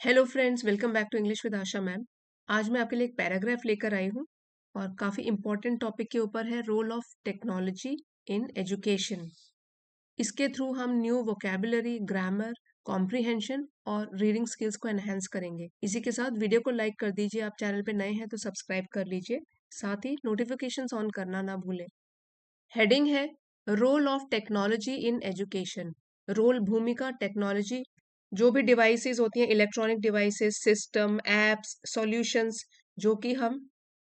Hello friends, welcome back to English with Asha ma'am. आज मैं आपके लिए एक पैराग्राफ लेकर आई हूँ और काफ़ी इंपॉर्टेंट टॉपिक के ऊपर है role of technology in education. इसके थ्रू हम न्यू वोकेबुलरी, ग्रामर, कॉम्प्रिहेंशन और रीडिंग स्किल्स को एनहेंस करेंगे। इसी के साथ वीडियो को लाइक कर दीजिए, आप चैनल पे नए हैं तो सब्सक्राइब कर लीजिए, साथ ही नोटिफिकेशंस ऑन करना ना भूलें। हेडिंग है role of technology in education. Role, भूमिका, टेक्नोलॉजी, जो भी डिवाइसेस होती हैं, electronic devices, system, apps, solutions, जो कि हम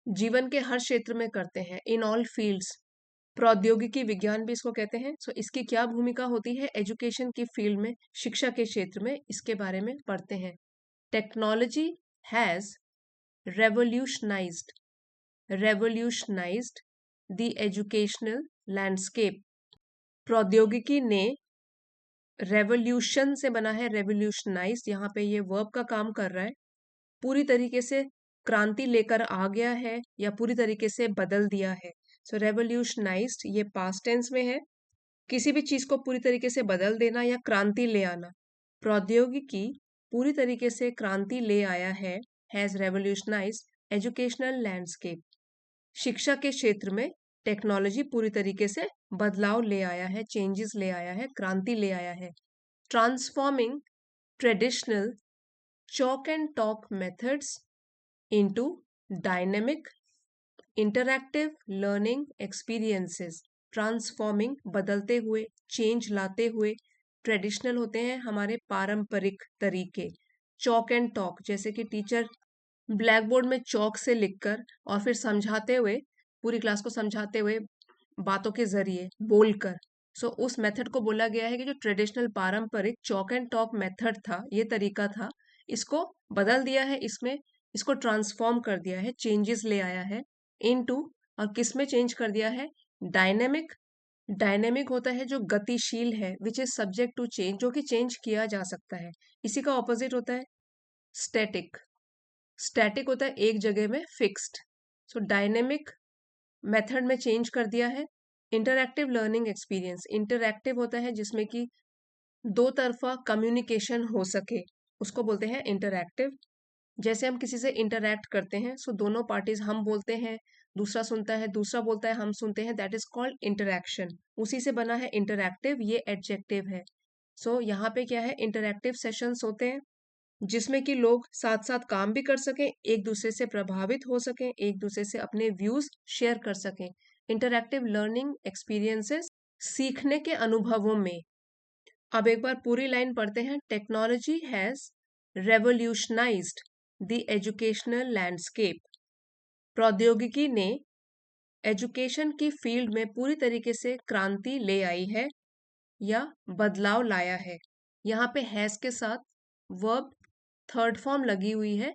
जीवन के हर क्षेत्र में करते हैं, इन ऑल फील्ड्स। प्रौद्योगिकी विज्ञान भी इसको कहते हैं। सो इसकी क्या भूमिका होती है एजुकेशन की फील्ड में, शिक्षा के क्षेत्र में, इसके बारे में पढ़ते हैं। Technology has revolutionized revolutionized the educational landscape. प्रौद्योगिकी ने, रेवोल्यूशन से बना है रेवोल्यूशनाइज, यहाँ पे ये वर्ब का काम कर रहा है, पूरी तरीके से क्रांति लेकर आ गया है या पूरी तरीके से बदल दिया है। सो रेवोल्यूशनाइज्ड ये पास्ट टेंस में है, किसी भी चीज को पूरी तरीके से बदल देना या क्रांति ले आना। प्रौद्योगिकी पूरी तरीके से क्रांति ले आया है, हैज रेवोल्यूशनाइज एजुकेशनल लैंडस्केप। शिक्षा के क्षेत्र में टेक्नोलॉजी पूरी तरीके से बदलाव ले आया है, चेंजेस ले आया है, क्रांति ले आया है। Transforming traditional chalk and talk methods into dynamic interactive learning experiences। Transforming, बदलते हुए, चेंज लाते हुए। ट्रेडिशनल होते हैं हमारे पारंपरिक तरीके। चॉक एंड टॉक, जैसे कि टीचर ब्लैक बोर्ड में चौक से लिखकर और फिर समझाते हुए, पूरी क्लास को समझाते हुए, बातों के जरिए बोलकर। सो उस मेथड को बोला गया है कि जो ट्रेडिशनल पारंपरिक चौक एंड टॉक मेथड था, ये तरीका था, इसको बदल दिया है, इसमें इसको ट्रांसफॉर्म कर दिया है, चेंजेस ले आया है इनटू। और किस में चेंज कर दिया है? डायनेमिक। डायनेमिक होता है जो गतिशील है, which is subject to change, जो कि चेंज किया जा सकता है। इसी का ऑपोजिट होता है स्टैटिक। स्टैटिक होता है एक जगह में फिक्स्ड। सो डायनेमिक मेथड में चेंज कर दिया है। इंटरैक्टिव लर्निंग एक्सपीरियंस, इंटरैक्टिव होता है जिसमें कि दो तरफा कम्युनिकेशन हो सके, उसको बोलते हैं इंटरैक्टिव। जैसे हम किसी से इंटरैक्ट करते हैं, सो दोनों पार्टीज, हम बोलते हैं, दूसरा सुनता है, दूसरा बोलता है, हम सुनते हैं, दैट इज कॉल्ड इंटरैक्शन। उसी से बना है इंटरैक्टिव, ये एडजेक्टिव है। सो यहाँ पे क्या है, इंटरैक्टिव सेशंस होते हैं जिसमें कि लोग साथ साथ काम भी कर सकें, एक दूसरे से प्रभावित हो सकें, एक दूसरे से अपने व्यूज शेयर कर सकें। इंटरैक्टिव लर्निंग एक्सपीरियंसेस, सीखने के अनुभवों में। अब एक बार पूरी लाइन पढ़ते हैं। Technology has revolutionized the educational landscape. प्रौद्योगिकी ने एजुकेशन की फील्ड में पूरी तरीके से क्रांति ले आई है या बदलाव लाया है। यहाँ पे हैज के साथ वर्ब थर्ड फॉर्म लगी हुई है,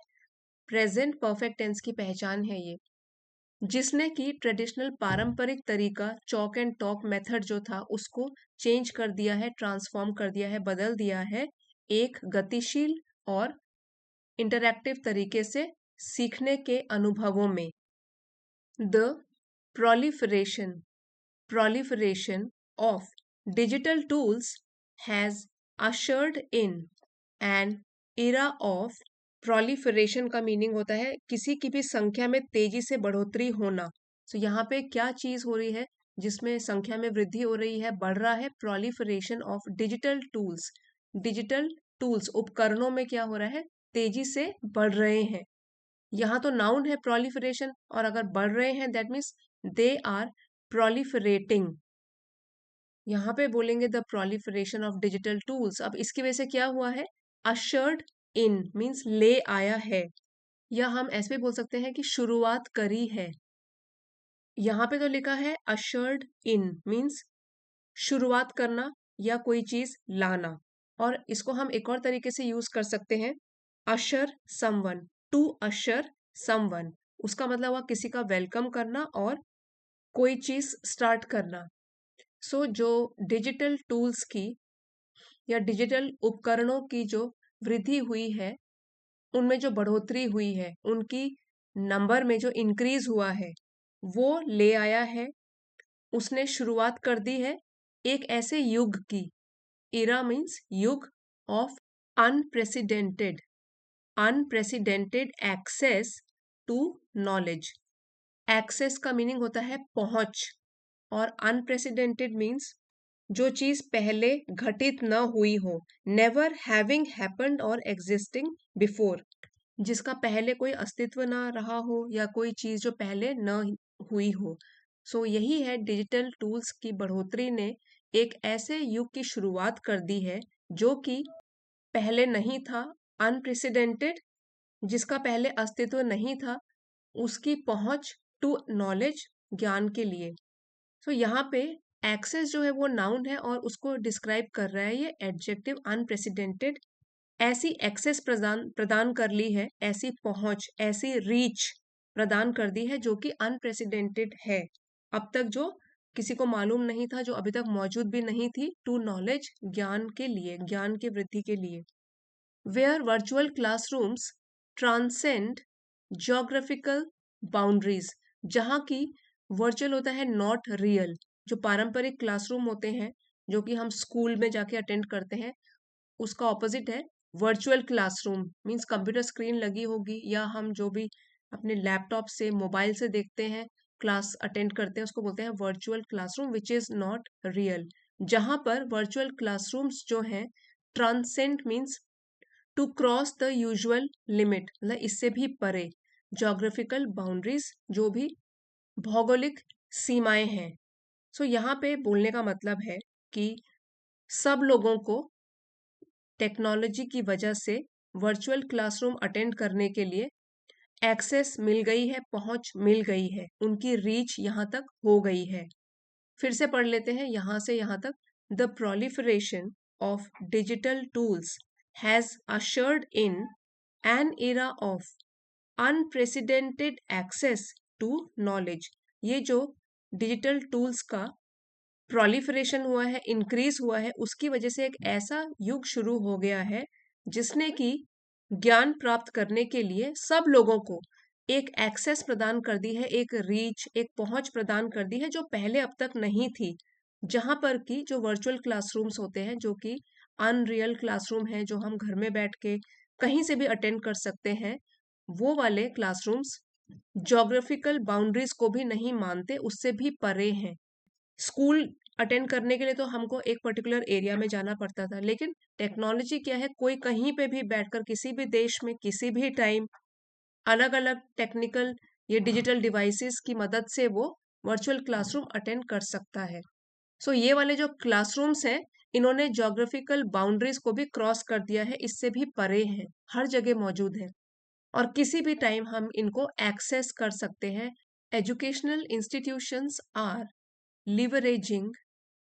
प्रेजेंट परफेक्ट टेंस की पहचान है ये। जिसने कि ट्रेडिशनल पारंपरिक तरीका चॉक एंड टॉक मेथड जो था, उसको चेंज कर दिया है, ट्रांसफॉर्म कर दिया है, बदल दिया है एक गतिशील और इंटरैक्टिव तरीके से सीखने के अनुभवों में। The proliferation proliferation of digital tools has ushered in an era of proliferation का मीनिंग होता है किसी की भी संख्या में तेजी से बढ़ोतरी होना। तो यहाँ पे क्या चीज हो रही है जिसमें संख्या में वृद्धि हो रही है, बढ़ रहा है? proliferation of digital tools. Digital tools, उपकरणों में क्या हो रहा है? तेजी से बढ़ रहे हैं। यहाँ तो नाउन है proliferation, और अगर बढ़ रहे हैं that means they are proliferating। यहाँ पे बोलेंगे the proliferation of digital tools. अब इसकी वजह से क्या हुआ है? अशर्ड इन मीन्स ले आया है, या हम ऐसे भी बोल सकते हैं कि शुरुआत करी है। यहाँ पे तो लिखा है अशर्ड इन मीन्स शुरुआत करना या कोई चीज लाना, और इसको हम एक और तरीके से यूज कर सकते हैं, अशर समवन, टू अशर समवन। उसका मतलब हुआ किसी का वेलकम करना और कोई चीज स्टार्ट करना। सो जो डिजिटल टूल्स की या डिजिटल उपकरणों की जो वृद्धि हुई है, उनमें जो बढ़ोतरी हुई है, उनकी नंबर में जो इंक्रीज हुआ है, वो ले आया है, उसने शुरुआत कर दी है एक ऐसे युग की। इरा मीन्स युग, of unprecedented unprecedented access to knowledge. Access का मीनिंग होता है पहुंच, और अनप्रेसिडेंटेड मीन्स जो चीज पहले घटित न हुई हो, नेवर हैविंग हैपेंड और एग्जिस्टिंग बिफोर, जिसका पहले कोई अस्तित्व ना रहा हो या कोई चीज जो पहले न हुई हो। सो यही है, डिजिटल टूल्स की बढ़ोतरी ने एक ऐसे युग की शुरुआत कर दी है जो कि पहले नहीं था, अनप्रेसिडेंटेड, जिसका पहले अस्तित्व नहीं था, उसकी पहुंच टू नॉलेज, ज्ञान के लिए। सो यहाँ पे एक्सेस जो है वो नाउन है और उसको डिस्क्राइब कर रहा है ये एडजेक्टिव अनप्रेसिडेंटेड। ऐसी एक्सेस प्रदान प्रदान कर ली है, ऐसी पहुंच, ऐसी रीच प्रदान कर दी है जो कि अनप्रेसिडेंटेड है, अब तक जो किसी को मालूम नहीं था, जो अभी तक मौजूद भी नहीं थी, टू नॉलेज, ज्ञान के लिए, ज्ञान की वृद्धि के लिए। Where virtual classrooms transcend geographical boundaries, जहाँ की वर्चुअल होता है नॉट रियल, जो पारंपरिक क्लासरूम होते हैं जो कि हम स्कूल में जाके अटेंड करते हैं, उसका ऑपोजिट है virtual classroom. Means computer screen लगी होगी या हम जो भी अपने लैपटॉप से, मोबाइल से देखते हैं, क्लास अटेंड करते हैं, उसको बोलते हैं virtual classroom which is not real. जहां पर वर्चुअल क्लासरूम्स जो हैं, transcend means to cross the usual limit, मतलब इससे भी परे, ज्योग्राफिकल बाउंड्रीज, जो भी भौगोलिक सीमाएं हैं। सो यहाँ पे बोलने का मतलब है कि सब लोगों को टेक्नोलॉजी की वजह से वर्चुअल क्लासरूम अटेंड करने के लिए एक्सेस मिल गई है, पहुंच मिल गई है, उनकी रीच यहाँ तक हो गई है। फिर से पढ़ लेते हैं यहाँ से यहाँ तक। The proliferation of digital tools has ushered in an era of unprecedented access to knowledge. ये जो डिजिटल टूल्स का प्रोलिफरेशन हुआ है, इंक्रीज हुआ है, उसकी वजह से एक ऐसा युग शुरू हो गया है जिसने कि ज्ञान प्राप्त करने के लिए सब लोगों को एक एक्सेस प्रदान कर दी है, एक रीच, एक पहुंच प्रदान कर दी है जो पहले अब तक नहीं थी। जहां पर कि जो वर्चुअल क्लासरूम्स होते हैं, जो कि अनरियल क्लासरूम है, जो हम घर में बैठ के कहीं से भी अटेंड कर सकते हैं, वो वाले क्लासरूम्स ज्योग्राफिकल बाउंड्रीज को भी नहीं मानते, उससे भी परे हैं। स्कूल अटेंड करने के लिए तो हमको एक पर्टिकुलर एरिया में जाना पड़ता था, लेकिन टेक्नोलॉजी क्या है, कोई कहीं पे भी बैठकर किसी भी देश में किसी भी टाइम अलग अलग टेक्निकल ये डिजिटल डिवाइसेस की मदद से वो वर्चुअल क्लासरूम अटेंड कर सकता है। सो ये वाले जो क्लासरूम्स हैं, इन्होंने ज्योग्राफिकल बाउंड्रीज को भी क्रॉस कर दिया है, इससे भी परे हैं, हर जगह मौजूद है और किसी भी टाइम हम इनको एक्सेस कर सकते हैं। Educational institutions are leveraging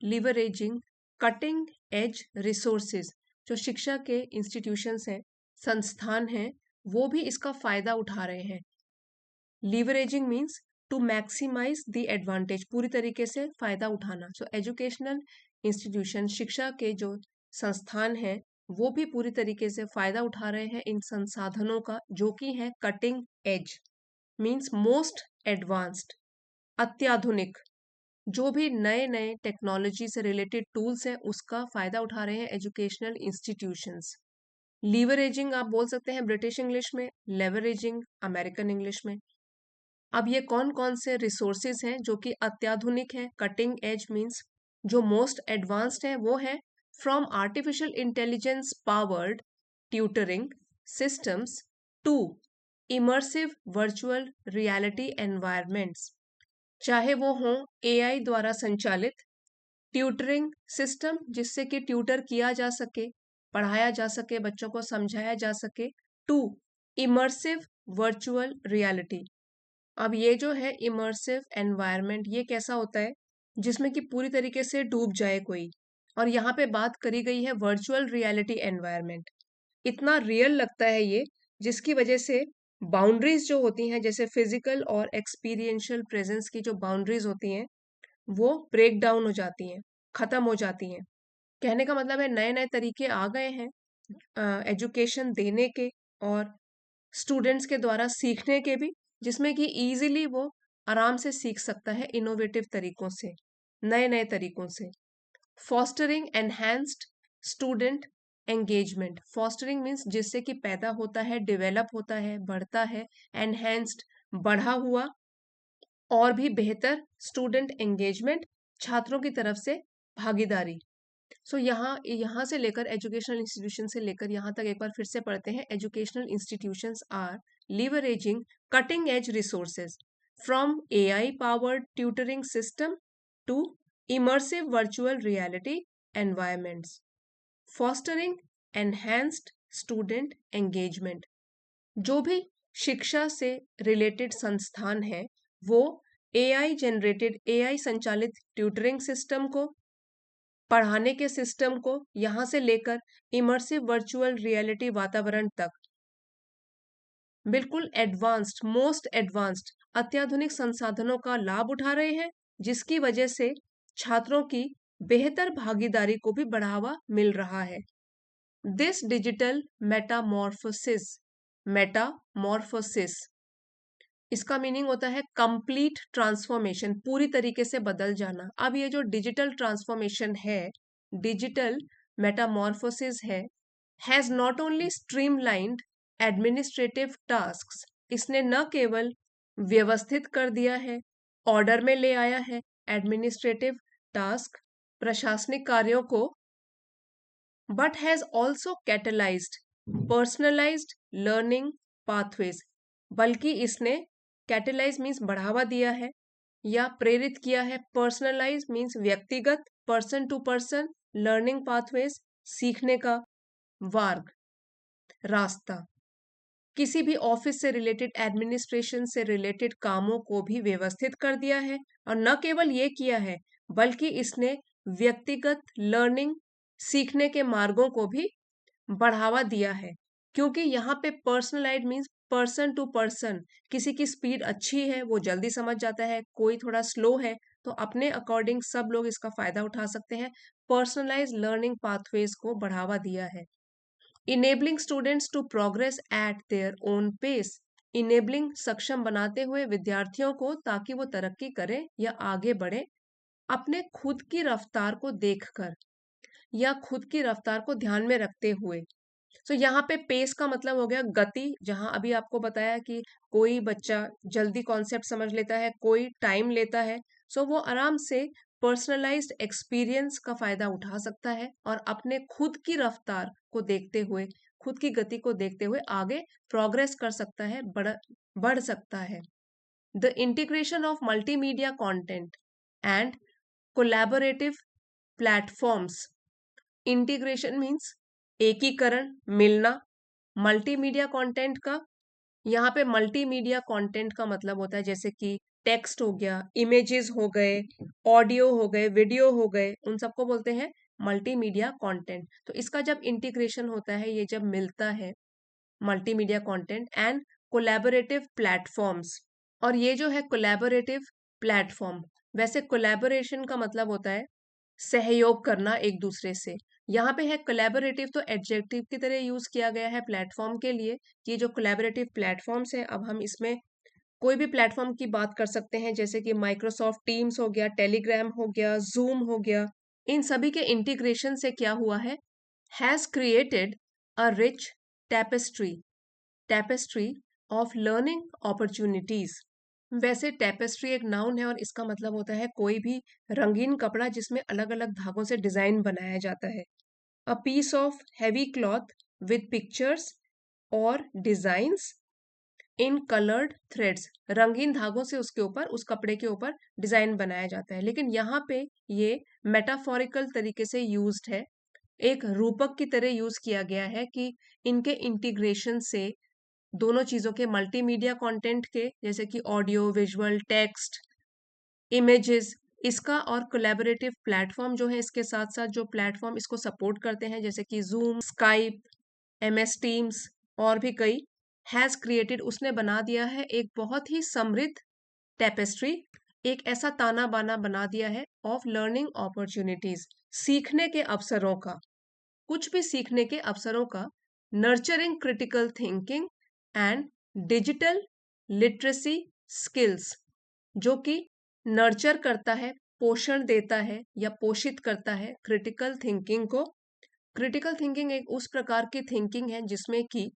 leveraging cutting edge resources. जो शिक्षा के इंस्टीट्यूशंस हैं, संस्थान हैं, वो भी इसका फायदा उठा रहे हैं। Leveraging means to maximise the advantage, पूरी तरीके से फायदा उठाना। सो एजुकेशनल इंस्टीट्यूशन, शिक्षा के जो संस्थान हैं, वो भी पूरी तरीके से फायदा उठा रहे हैं इन संसाधनों का, जो कि है cutting edge, means most advanced, अत्याधुनिक, जो भी नए नए टेक्नोलॉजी से रिलेटेड टूल्स हैं, उसका फायदा उठा रहे हैं एजुकेशनल इंस्टीट्यूशंस। लीवरेजिंग आप बोल सकते हैं ब्रिटिश इंग्लिश में, लेवरेजिंग अमेरिकन इंग्लिश में। अब ये कौन कौन से रिसोर्सेज हैं जो कि अत्याधुनिक हैं, कटिंग एज मींस जो मोस्ट एडवांस्ड है, वो है from artificial intelligence powered tutoring systems to immersive virtual reality environments. चाहे वो हो एआई द्वारा संचालित ट्यूटरिंग सिस्टम, जिससे कि ट्यूटर किया जा सके, पढ़ाया जा सके, बच्चों को समझाया जा सके, टू इमर्सिव वर्चुअल रियलिटी। अब ये जो है इमर्सिव एनवायरनमेंट, ये कैसा होता है, जिसमें कि पूरी तरीके से डूब जाए कोई, और यहाँ पे बात करी गई है वर्चुअल रियलिटी एनवायरनमेंट। इतना रियल लगता है ये, जिसकी वजह से बाउंड्रीज जो होती हैं, जैसे फिजिकल और एक्सपीरियंशियल प्रेजेंस की जो बाउंड्रीज होती हैं, वो ब्रेक डाउन हो जाती हैं, खत्म हो जाती हैं। कहने का मतलब है नए नए तरीके आ गए हैं एजुकेशन देने के और स्टूडेंट्स के द्वारा सीखने के भी, जिसमें कि इजीली वो आराम से सीख सकता है इनोवेटिव तरीकों से, नए नए तरीकों से। Fostering enhanced student engagement. Fostering means जिससे कि पैदा होता है, डेवलप होता है, बढ़ता है। एनहेंस्ड बढ़ा हुआ और भी बेहतर। स्टूडेंट एंगेजमेंट छात्रों की तरफ से भागीदारी। सो यहाँ यहाँ से लेकर एजुकेशनल इंस्टीट्यूशन से लेकर यहाँ तक एक बार फिर से पढ़ते हैं। Educational institutions are leveraging cutting edge resources from AI powered tutoring system to immersive virtual reality environments, fostering enhanced student engagement। जो भी शिक्षा से रिलेटेड संस्थान है वो एआई संचालित ट्यूटरिंग सिस्टम को, पढ़ाने के सिस्टम को यहाँ से लेकर इमर्सिव वर्चुअल रियलिटी वातावरण तक बिल्कुल एडवांस्ड, मोस्ट एडवांस्ड अत्याधुनिक संसाधनों का लाभ उठा रहे हैं, जिसकी वजह से छात्रों की बेहतर भागीदारी को भी बढ़ावा मिल रहा है। दिस डिजिटल मेटामॉर्फोसिस इसका मीनिंग होता है कंप्लीट ट्रांसफॉर्मेशन, पूरी तरीके से बदल जाना। अब ये जो डिजिटल ट्रांसफॉर्मेशन है, डिजिटल मेटामॉर्फोसिस है, has not only streamlined administrative tasks, इसने न केवल व्यवस्थित कर दिया है, ऑर्डर में ले आया है एडमिनिस्ट्रेटिव टास्क, प्रशासनिक कार्यों को, but has also catalyzed personalized learning pathways, बल्कि इसने कैटेलाइज मीन्स बढ़ावा दिया है या प्रेरित किया है, पर्सनलाइज मीन्स व्यक्तिगत, person to person, learning pathways सीखने का मार्ग, रास्ता। किसी भी ऑफिस से रिलेटेड, एडमिनिस्ट्रेशन से रिलेटेड कामों को भी व्यवस्थित कर दिया है, और न केवल ये किया है बल्कि इसने व्यक्तिगत लर्निंग, सीखने के मार्गों को भी बढ़ावा दिया है। क्योंकि यहाँ पे personalise means person to person, किसी की स्पीड अच्छी है वो जल्दी समझ जाता है, कोई थोड़ा स्लो है तो अपने अकॉर्डिंग सब लोग इसका फायदा उठा सकते हैं। पर्सनलाइज लर्निंग पाथवेज को बढ़ावा दिया है। Enabling students to progress at their own pace, enabling सक्षम बनाते हुए विद्यार्थियों को ताकि वो तरक्की करें या आगे बढ़े अपने खुद की रफ्तार को देखकर या खुद की रफ्तार को ध्यान में रखते हुए। सो यहाँ पे पेस का मतलब हो गया गति, जहां अभी आपको बताया कि कोई बच्चा जल्दी कॉन्सेप्ट समझ लेता है, कोई टाइम लेता है। सो वो आराम से पर्सनलाइज्ड एक्सपीरियंस का फायदा उठा सकता है और अपने खुद की रफ्तार को देखते हुए, खुद की गति को देखते हुए आगे प्रोग्रेस कर सकता है, बढ़ सकता है। The integration of multimedia content and collaborative platforms. Integration means एकीकरण, मिलना, मल्टीमीडिया कंटेंट का। यहाँ पे मल्टीमीडिया कंटेंट का मतलब होता है जैसे कि टेक्स्ट हो गया, इमेजेस हो गए, ऑडियो हो गए, वीडियो हो गए, उन सबको बोलते हैं मल्टीमीडिया कंटेंट। तो इसका जब इंटीग्रेशन होता है, ये जब मिलता है multimedia content and collaborative platforms, और ये जो है कोलैबोरेटिव प्लेटफॉर्म, वैसे कोलैबोरेशन का मतलब होता है सहयोग करना एक दूसरे से। यहाँ पे है कोलैबोरेटिव, तो एडजेक्टिव की तरह यूज किया गया है प्लेटफॉर्म के लिए। ये जो कोलैबोरेटिव प्लेटफॉर्म्स है, अब हम इसमें कोई भी प्लेटफॉर्म की बात कर सकते हैं, जैसे कि माइक्रोसॉफ्ट टीम्स हो गया, टेलीग्राम हो गया, जूम हो गया। इन सभी के इंटीग्रेशन से क्या हुआ है, has created a rich tapestry of learning opportunities. वैसे टैपेस्ट्री एक नाउन है और इसका मतलब होता है कोई भी रंगीन कपड़ा जिसमें अलग अलग धागों से डिजाइन बनाया जाता है। A piece of heavy cloth with pictures और डिजाइन्स इन कलर्ड थ्रेड्स, रंगीन धागों से उसके ऊपर, उस कपड़े के ऊपर डिजाइन बनाया जाता है। लेकिन यहाँ पे ये मेटाफोरिकल तरीके से यूज्ड है, एक रूपक की तरह यूज किया गया है कि इनके इंटीग्रेशन से दोनों चीजों के, मल्टीमीडिया कंटेंट के जैसे कि ऑडियो, विजुअल, टेक्स्ट, इमेजेस, इसका, और कोलैबोरेटिव प्लेटफॉर्म जो है इसके साथ साथ जो प्लेटफॉर्म इसको सपोर्ट करते हैं जैसे कि जूम, स्काइप, एमएस टीम्स और भी कई, हैज क्रिएटेड, उसने बना दिया है एक बहुत ही समृद्ध टेपेस्ट्री, एक ऐसा ताना बाना बना दिया है ऑफ लर्निंग अपॉर्चुनिटीज, सीखने के अवसरों का, कुछ भी सीखने के अवसरों का, nurturing critical thinking and digital literacy skills, जो कि नर्चर करता है, पोषण देता है या पोषित करता है क्रिटिकल थिंकिंग को, क्रिटिकल थिंकिंग एक उस प्रकार की थिंकिंग है जिसमें कि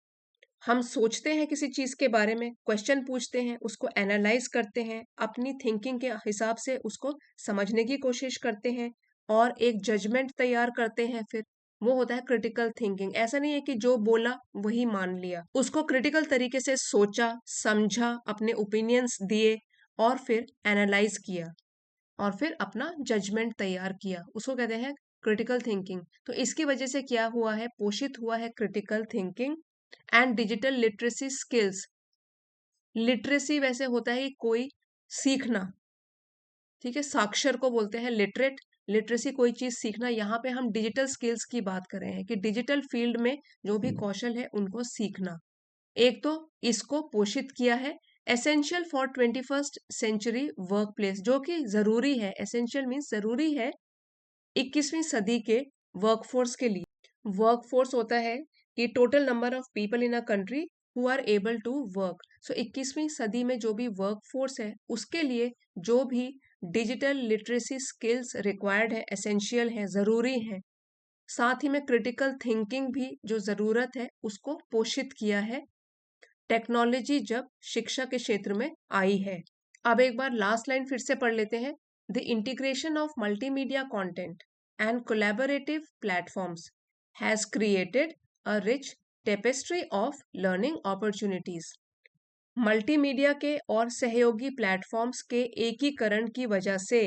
हम सोचते हैं किसी चीज के बारे में, क्वेश्चन पूछते हैं, उसको एनालाइज करते हैं, अपनी थिंकिंग के हिसाब से उसको समझने की कोशिश करते हैं और एक जजमेंट तैयार करते हैं। फिर वो होता है क्रिटिकल थिंकिंग। ऐसा नहीं है कि जो बोला वही मान लिया, उसको क्रिटिकल तरीके से सोचा, समझा, अपने ओपिनियंस दिए और फिर एनालाइज किया और फिर अपना जजमेंट तैयार किया, उसको कहते हैं क्रिटिकल थिंकिंग। तो इसकी वजह से क्या हुआ है, पोषित हुआ है critical thinking and digital literacy skills. Literacy वैसे होता है कि कोई सीखना, ठीक है, साक्षर को बोलते हैं लिटरेट। लिटरेसी कोई चीज सीखना। यहाँ पे हम डिजिटल स्किल्स की बात कर रहे हैं कि डिजिटल फील्ड में जो भी कौशल है उनको सीखना। एक तो इसको पोषित किया है essential for 21st century workplace, जो कि जरूरी है। एसेंशियल मीन्स जरूरी है 21वीं सदी के वर्कफोर्स के लिए। वर्कफोर्स होता है कि total number of people in a country who are able to work. So 21वीं सदी में जो भी वर्कफोर्स है उसके लिए जो भी डिजिटल लिटरेसी स्किल्स रिक्वायर्ड है, एसेंशियल है, जरूरी है। साथ ही में क्रिटिकल थिंकिंग भी जो जरूरत है उसको पोषित किया है टेक्नोलॉजी जब शिक्षा के क्षेत्र में आई है। अब एक बार लास्ट लाइन फिर से पढ़ लेते हैं। The integration of multimedia content and collaborative platforms has created a rich tapestry of learning opportunities. Multimedia के और सहयोगी प्लेटफॉर्म्स के एकीकरण की वजह से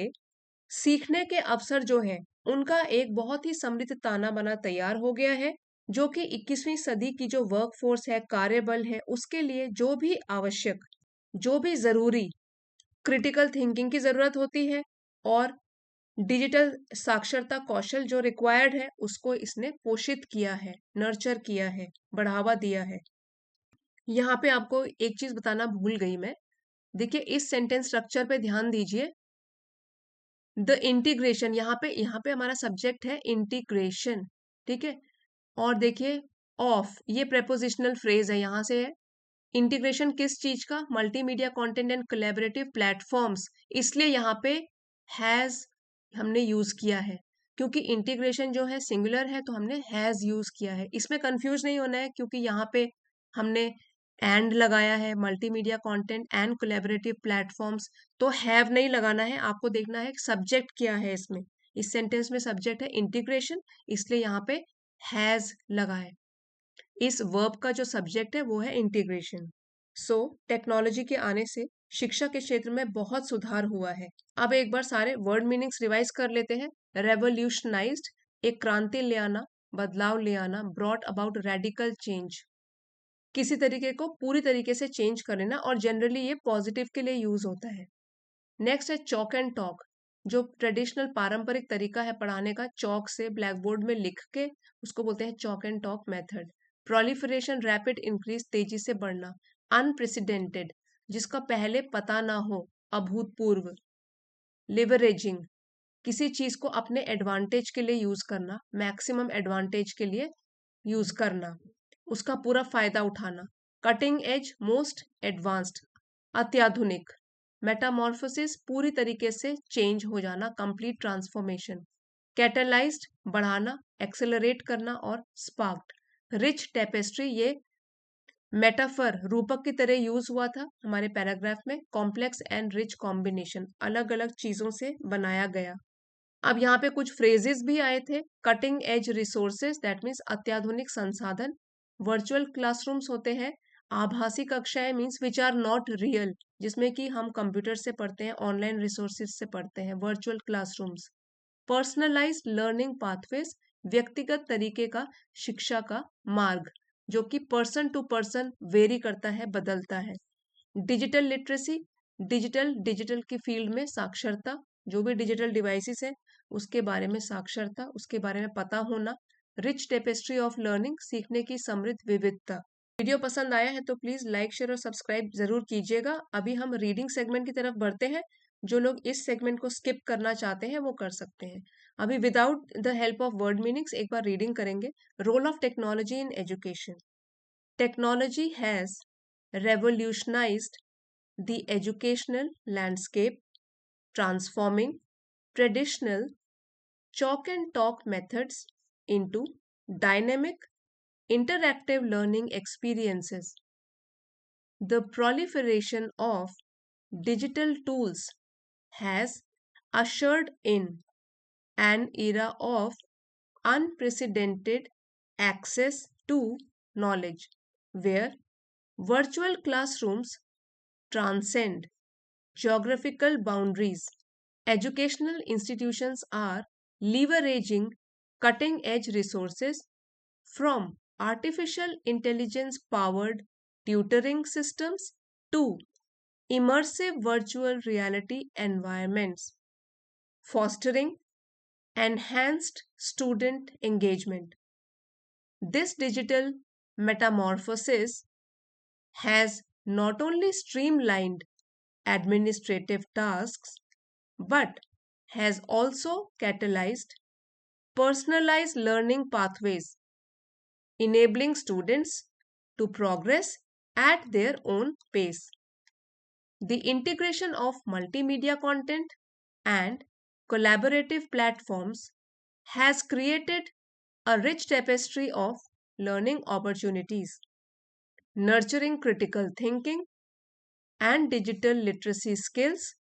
सीखने के अवसर जो है उनका एक बहुत ही समृद्ध ताना बना तैयार हो गया है, जो कि 21वीं सदी की जो वर्कफोर्स है, कार्यबल है, उसके लिए जो भी आवश्यक, जो भी जरूरी क्रिटिकल थिंकिंग की जरूरत होती है और डिजिटल साक्षरता कौशल जो रिक्वायर्ड है उसको इसने पोषित किया है, नर्चर किया है, बढ़ावा दिया है। यहाँ पे आपको एक चीज बताना भूल गई मैं। देखिए इस सेंटेंस स्ट्रक्चर पे ध्यान दीजिए। द इंटीग्रेशन, यहाँ पे हमारा सब्जेक्ट है इंटीग्रेशन, ठीक है। और देखिए ऑफ, ये प्रेपोजिशनल फ्रेज है, यहाँ से है। इंटीग्रेशन किस चीज का, multimedia content and collaborative platforms, इसलिए यहाँ पे हैज हमने यूज किया है। क्योंकि इंटीग्रेशन जो है सिंगुलर है तो हमने हैज यूज किया है। इसमें कंफ्यूज नहीं होना है क्योंकि यहाँ पे हमने एंड लगाया है, multimedia content and collaborative platforms. तो हैव नहीं लगाना है, आपको देखना है सब्जेक्ट क्या है इसमें। इस सेंटेंस में सब्जेक्ट है इंटीग्रेशन, इसलिए यहाँ पे हैज लगा है। इस वर्ब का जो सब्जेक्ट है वो है इंटीग्रेशन। सो टेक्नोलॉजी के आने से शिक्षा के क्षेत्र में बहुत सुधार हुआ है। अब एक बार सारे वर्ड मीनिंग्स रिवाइज कर लेते हैं। रेवोल्यूशनाइज्ड, एक क्रांति ले आना, बदलाव ले आना, ब्रॉट अबाउट रेडिकल चेंज, किसी तरीके को पूरी तरीके से चेंज कर लेना, और जनरली ये पॉजिटिव के लिए यूज होता है। नेक्स्ट है चॉक एंड टॉक, जो ट्रेडिशनल पारंपरिक तरीका है पढ़ाने का, चॉक से ब्लैक बोर्ड में लिख के, उसको बोलते हैं chalk and talk method. Proliferation, rapid increase, तेजी से बढ़ना। अनप्रेसिडेंटेड, जिसका पहले पता ना हो, अभूतपूर्व। लिवरेजिंग, किसी चीज को अपने एडवांटेज के लिए यूज करना, मैक्सिमम एडवांटेज के लिए यूज करना, उसका पूरा फायदा उठाना। कटिंग एज, मोस्ट एडवांस्ड, अत्याधुनिक। मेटामॉर्फोसिस, पूरी तरीके से चेंज हो जाना, कंप्लीट ट्रांसफॉर्मेशन। कैटलाइज्ड, बढ़ाना, एक्सेलरेट करना। और स्पार्क्ड, रिच टेपेस्ट्री, ये मेटाफर, रूपक की तरह यूज हुआ था हमारे पैराग्राफ में। कॉम्प्लेक्स एंड रिच कॉम्बिनेशन, अलग अलग चीजों से बनाया गया। अब यहाँ पे कुछ फ्रेजेस भी आए थे। Cutting edge resources, that means अत्याधुनिक संसाधन। वर्चुअल क्लासरूम्स होते हैं आभासी कक्षाएं, means which are not real, जिसमें कि हम कंप्यूटर से पढ़ते हैं, ऑनलाइन रिसोर्सेज से पढ़ते हैं, virtual classrooms. Personalised learning pathways, व्यक्तिगत तरीके का शिक्षा का मार्ग, जो कि पर्सन टू पर्सन वेरी करता है, बदलता है। डिजिटल लिटरेसी, डिजिटल डिजिटल की फील्ड में साक्षरता, जो भी डिजिटल डिवाइसेस है उसके बारे में साक्षरता, उसके बारे में पता होना। रिच टेपेस्ट्री ऑफ लर्निंग, सीखने की समृद्ध विविधता। वीडियो पसंद आया है तो प्लीज लाइक, शेयर और सब्सक्राइब जरूर कीजिएगा। अभी हम रीडिंग सेगमेंट की तरफ बढ़ते हैं। जो लोग इस सेगमेंट को स्किप करना चाहते हैं वो कर सकते हैं। अभी without the help of word meanings एक बार रीडिंग करेंगे। Role of technology in education. Technology has revolutionized the educational landscape, transforming traditional chalk and talk methods into dynamic, interactive learning experiences. The proliferation of digital tools has ushered in an era of unprecedented access to knowledge, where virtual classrooms transcend geographical boundaries. Educational institutions are leveraging cutting edge resources from artificial intelligence powered tutoring systems to immersive virtual reality environments, fostering enhanced student engagement. This digital metamorphosis has not only streamlined administrative tasks but has also catalyzed personalized learning pathways, enabling students to progress at their own pace. The integration of multimedia content and collaborative platforms has created a rich tapestry of learning opportunities, nurturing critical thinking and digital literacy skills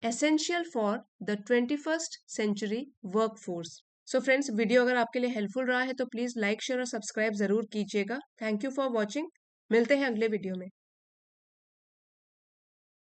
essential for the 21st century workforce. So friends, video अगर आपके लिए helpful रहा है तो please like share और subscribe ज़रूर कीजिएगा। Thank you for watching. मिलते हैं अगले वीडियो में।